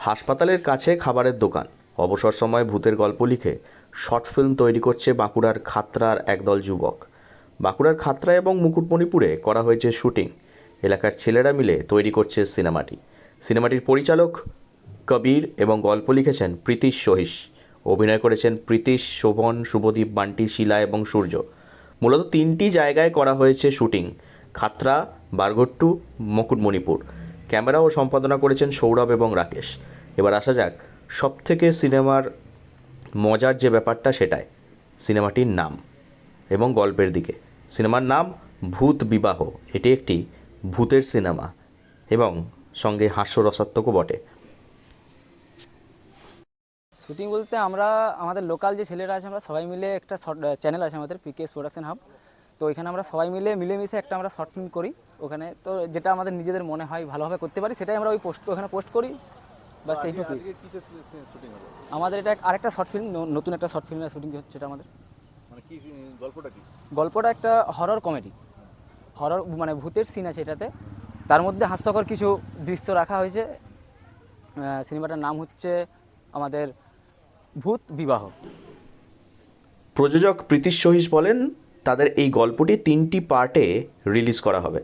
হাসপাতালের কাছে খাবারের দোকান, অবসর সময়ে ভূতের গল্প লিখে শর্ট ফিল্ম তৈরি করছে বাঁকুড়ার খাতড়ার একদল যুবক। বাঁকুড়ার খাতড়া এবং মুকুটমণিপুরে করা হয়েছে শুটিং। এলাকার ছেলেরা মিলে তৈরি করছে সিনেমাটি। সিনেমাটির পরিচালক কবির এবং গল্প লিখেছেন প্রীতিশ সহিস। অভিনয় করেছেন প্রীতিশ, শোভন, শুভদীপ, বান্টি, শিলা এবং সূর্য। মূলত 3টি জায়গায় করা হয়েছে শুটিং: খাতড়া, বারঘট্টু, মুকুটমণিপুর। ক্যামেরা ও সম্পাদনা করেছেন সৌরভ এবং রাকেশ। এবার আসা যাক সবথেকে সিনেমার মজার যে ব্যাপারটা সেটায়, সিনেমাটির নাম এবং গল্পের দিকে। সিনেমার নাম ভূত বিবাহ। এটি একটি ভূতের সিনেমা এবং সঙ্গে হাস্যরসাত্মকও বটে। শুটিং বলতে আমরা আমাদের লোকাল যে ছেলেরা আছে আমরা সবাই মিলে একটা শর্ট চ্যানেল আছে আমাদের পিকেএস প্রোডাকশন হাব। তো এখানে আমরা সবাই মিলে মিলেমিশে একটা আমরা শর্ট ফিল্ম করি ওখানে। তো যেটা আমাদের নিজেদের মনে হয় ভালোভাবে করতে পারি সেটাই আমরা ওখানে পোস্ট করি, বা সেইটুকুই। আমাদের এটা আরেকটা শর্ট ফিল্ম, নতুন একটা শর্ট ফিল্মের শুটিং হচ্ছে এটা আমাদের। মানে কি গল্পটা কি? গল্পটা একটা হরর কমেডি, হরর মানে ভূতের সিন আছে এটাতে। তার মধ্যে হাস্যকর কিছু দৃশ্য রাখা হয়েছে। সিনেমাটার নাম হচ্ছে আমাদের ভূত বিবাহ। প্রযোজক প্রীতিশ সহিস বলেন, তাদের এই গল্পটি 3টি পার্টে রিলিজ করা হবে।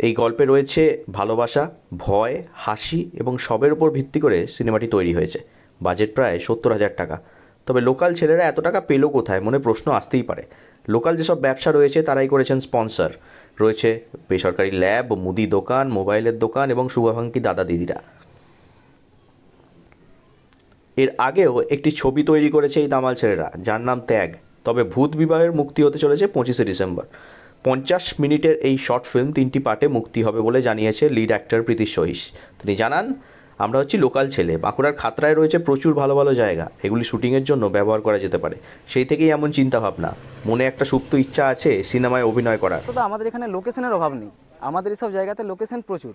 এই গল্পে রয়েছে ভালোবাসা, ভয়, হাসি এবং সবের উপর ভিত্তি করে সিনেমাটি তৈরি হয়েছে। বাজেট প্রায় 70,000 টাকা। তবে লোকাল ছেলেরা এত টাকা পেল কোথায়, মনে প্রশ্ন আসতেই পারে। লোকাল যেসব ব্যবসা রয়েছে তারাই করেছেন স্পন্সর। রয়েছে বেসরকারি ল্যাব, মুদি দোকান, মোবাইলের দোকান এবং শুভাকাঙ্ক্ষী দাদা দিদিরা। এর আগেও একটি ছবি তৈরি করেছে এই দামাল ছেলেরা, যার নাম ত্যাগ। তবে ভূত বিবাহের মুক্তি হতে চলেছে 25শে ডিসেম্বর। 50 মিনিটের এই শর্ট ফিল্ম 3টি পার্টে মুক্তি হবে বলে জানিয়েছে লিড অ্যাক্টর প্রীতিশ সহিস। তিনি জানান, আমরা হচ্ছি লোকাল ছেলে, বাঁকুড়ার খাতড়ায় রয়েছে প্রচুর ভালো ভালো জায়গা, এগুলি শুটিংয়ের জন্য ব্যবহার করা যেতে পারে। সেই থেকেই এমন চিন্তাভাবনা। মনে একটা সুপ্ত ইচ্ছা আছে সিনেমায় অভিনয় করার। তো আমাদের এখানে লোকেশনের অভাব নেই, আমাদের এইসব জায়গাতে লোকেশন প্রচুর।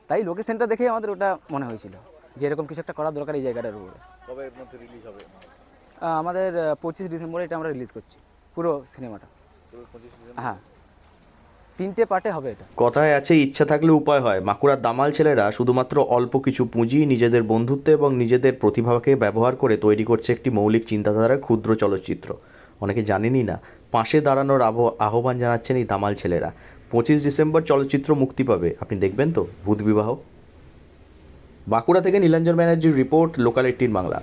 তাই লোকেশনটা দেখেই আমাদের ওটা মনে হয়েছিল যে এরকম কিছু একটা করার দরকার এই জায়গাটার উপরে। কবে এর মধ্যে রিলিজ হবে? আমাদের 25 ডিসেম্বরে এটা আমরা রিলিজ করছি পুরো সিনেমাটা। হ্যাঁ, 3টে পার্টে হবে এটা। কথায় আছে, ইচ্ছা থাকলে উপায় হয়। বাঁকুড়ার দামাল ছেলেরা শুধুমাত্র অল্প কিছু পুঁজি, নিজেদের বন্ধুত্ব এবং নিজেদের প্রতিভাকে ব্যবহার করে তৈরি করছে একটি মৌলিক চিন্তাধারার ক্ষুদ্র চলচ্চিত্র। অনেকে জানেনই না, পাশে দাঁড়ানোর আহ্বান জানাচ্ছেন এই দামাল ছেলেরা। 25 ডিসেম্বর চলচ্চিত্র মুক্তি পাবে, আপনি দেখবেন তো ভূত বিবাহ? বাঁকুড়া থেকে নীলাঞ্জন ব্যানার্জির রিপোর্ট, লোকাল 18 বাংলা।